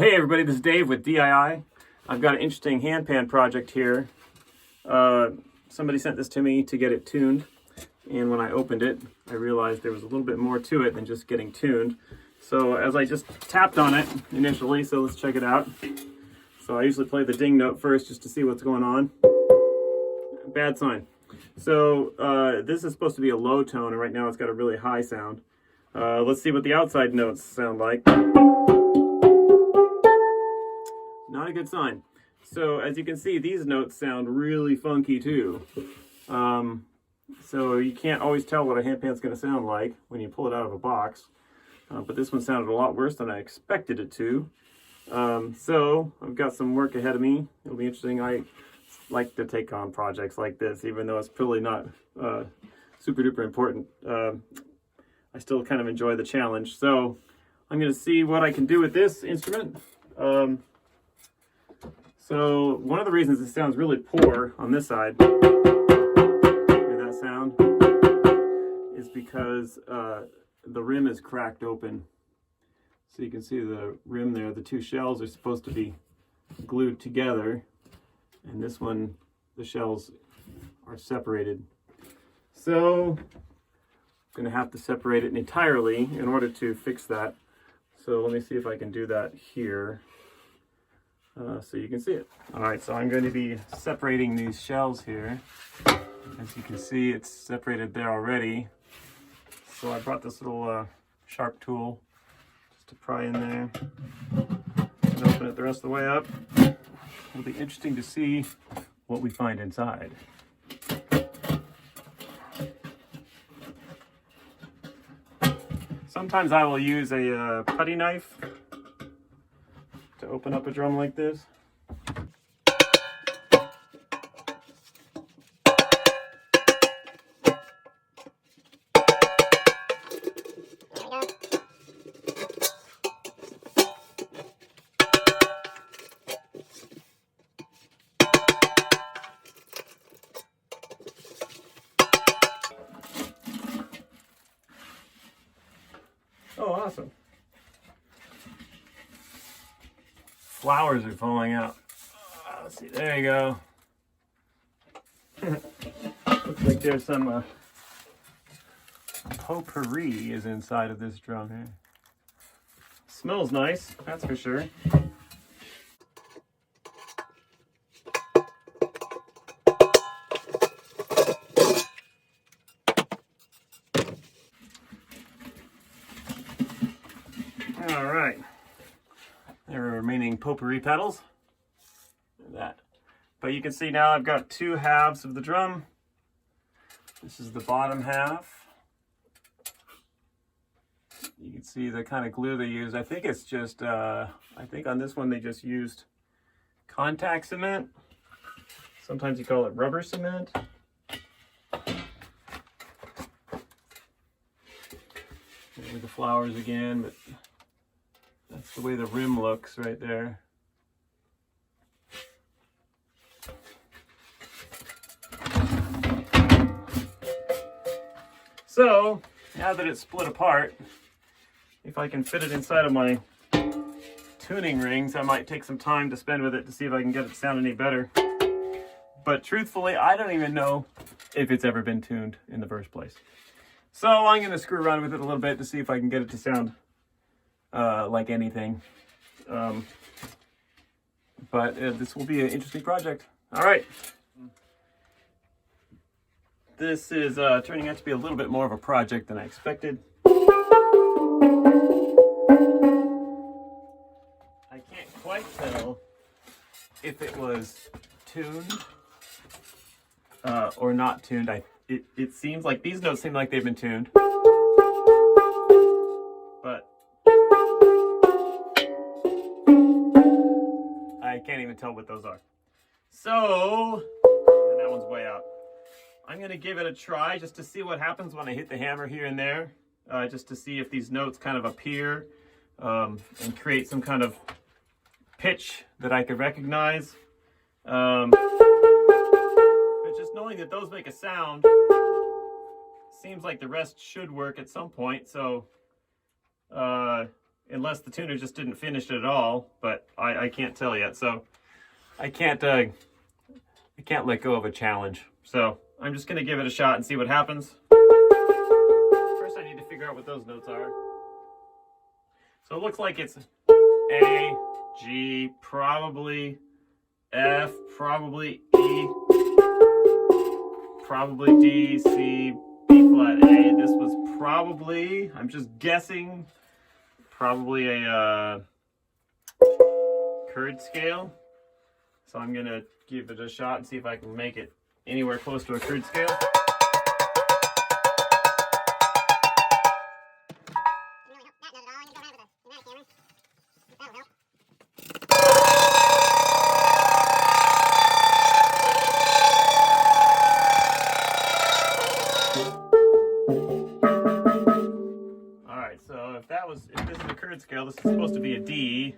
Hey everybody, this is Dave with DII. I've got an interesting handpan project here. Somebody sent this to me to get it tuned, and when I opened it, I realized there was a little bit more to it than just getting tuned. So as I just tapped on it initially, so let's check it out. So I usually play the ding note first just to see what's going on. Bad sign. So this is supposed to be a low tone, and right now it's got a really high sound. Let's see what the outside notes sound like. Not a good sign. So as you can see, these notes sound really funky too. So you can't always tell what a handpan's going to sound like when you pull it out of a box. But this one sounded a lot worse than I expected it to. So I've got some work ahead of me. It'll be interesting. I like to take on projects like this, even though it's really not super duper important. I still kind of enjoy the challenge. So I'm going to see what I can do with this instrument. So one of the reasons it sounds really poor on this side, hear that sound, is because the rim is cracked open. So you can see the rim there, the two shells are supposed to be glued together, and this one, the shells are separated. So I'm going to have to separate it entirely in order to fix that. So let me see if I can do that here. So you can see it. All right, so I'm going to be separating these shells here. As you can see, it's separated there already. So I brought this little sharp tool just to pry in there and open it the rest of the way up. It'll be interesting to see what we find inside. Sometimes I will use a putty knife to open up a drum like this. Oh, awesome. Flowers are falling out. Let's see, there you go. Looks like there's some potpourri is inside of this drum here. Smells nice, that's for sure. All right. There are remaining potpourri petals. That. But you can see now I've got two halves of the drum. This is the bottom half. You can see the kind of glue they use. I think it's just, I think on this one they just used contact cement. Sometimes you call it rubber cement. With the flowers again, but that's the way the rim looks right there. So, now that it's split apart, if I can fit it inside of my tuning rings, I might take some time to spend with it to see if I can get it to sound any better. But truthfully, I don't even know if it's ever been tuned in the first place. So I'm going to screw around with it a little bit to see if I can get it to sound like anything. But this will be an interesting project. All right. This is turning out to be a little bit more of a project than I expected. I can't quite tell if it was tuned or not tuned. It seems like these notes seem like they've been tuned. But I can't even tell what those are. So, and that one's way out. I'm going to give it a try just to see what happens when I hit the hammer here and there. Just to see if these notes kind of appear and create some kind of pitch that I could recognize. But just knowing that those make a sound, seems like the rest should work at some point. So unless the tuner just didn't finish it at all, but I can't tell yet. So I can't let go of a challenge. So I'm just gonna give it a shot and see what happens. First I need to figure out what those notes are. So it looks like it's A, G, probably F, probably E, probably D, C, B flat A. This was probably, I'm just guessing, probably a chord scale. So I'm gonna give it a shot and see if I can make it anywhere close to a chord scale. Alright, so if this is a chord scale, this is supposed to be a D.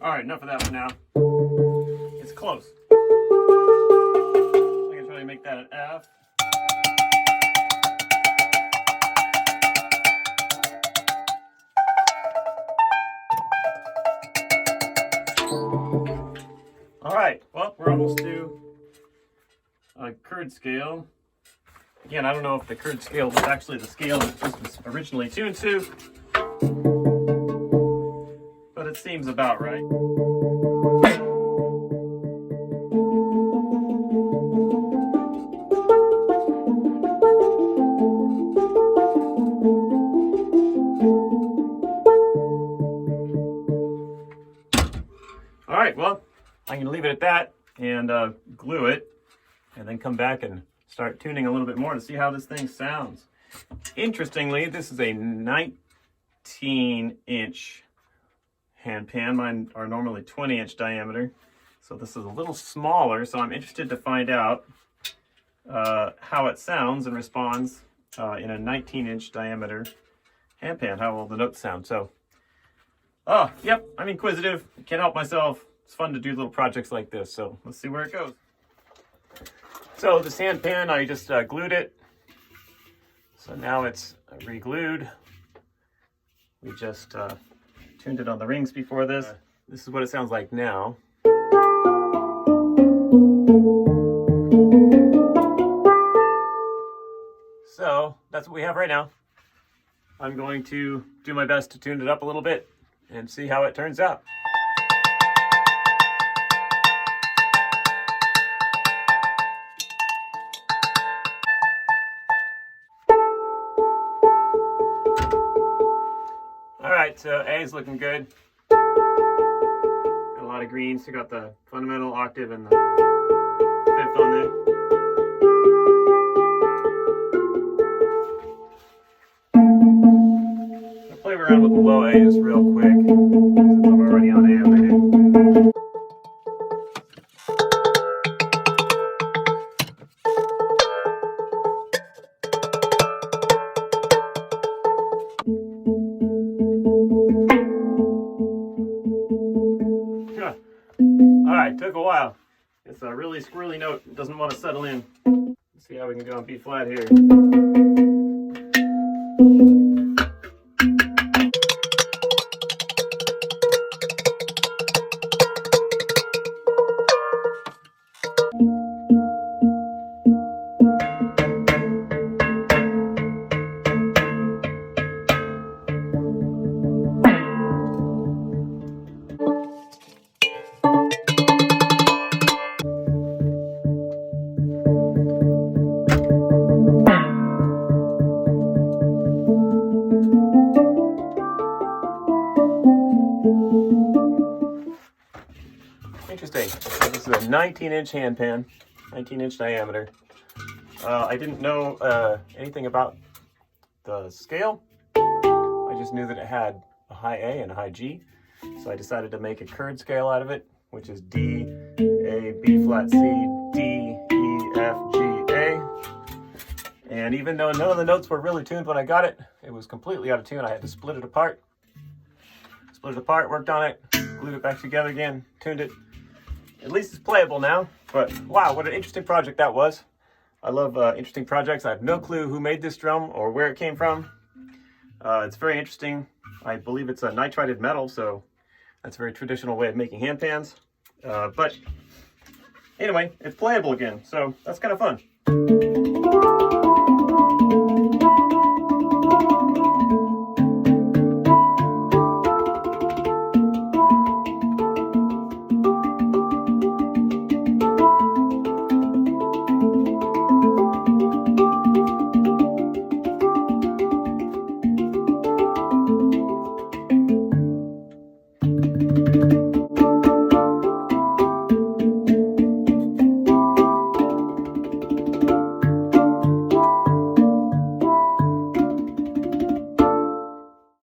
Alright, enough of that one now. It's close. I can try to make that an F. Alright, well, we're almost to a chord scale. Again, I don't know if the chord scale was actually the scale that this was originally tuned to, but it seems about right. Alright, well, I'm going to leave it at that and glue it, and then come back and start tuning a little bit more to see how this thing sounds. Interestingly, this is a 19-inch handpan. Mine are normally 20-inch diameter, so this is a little smaller, so I'm interested to find out how it sounds and responds in a 19-inch diameter handpan, how will the notes sound. So, yep, I'm inquisitive, can't help myself. It's fun to do little projects like this, so let's see where it goes. So this handpan, I just glued it. So now it's re-glued. We just tuned it on the rings before this. This is what it sounds like now. So that's what we have right now. I'm going to do my best to tune it up a little bit and see how it turns out. Alright, so A is looking good. Got a lot of greens. So got the fundamental, octave, and the fifth on there. I'll play around with the low A just real quick, since I'm already on A over here. Alright, took a while. It's a really squirrely note. It doesn't want to settle in. Let's see how we can go on B flat here. interesting. This is a 19-inch handpan, 19-inch diameter. I didn't know anything about the scale. I just knew that it had a high A and a high G. So I decided to make a chord scale out of it, which is D, A, B flat, C, D, E, F, G, A. And even though none of the notes were really tuned when I got it, it was completely out of tune. I had to split it apart. Split it apart, worked on it, glued it back together again, tuned it. At least it's playable now, but wow, what an interesting project that was. I love interesting projects. I have no clue who made this drum or where it came from. It's very interesting. I believe it's a nitrided metal, so that's a very traditional way of making handpans. But anyway, it's playable again, so that's kind of fun.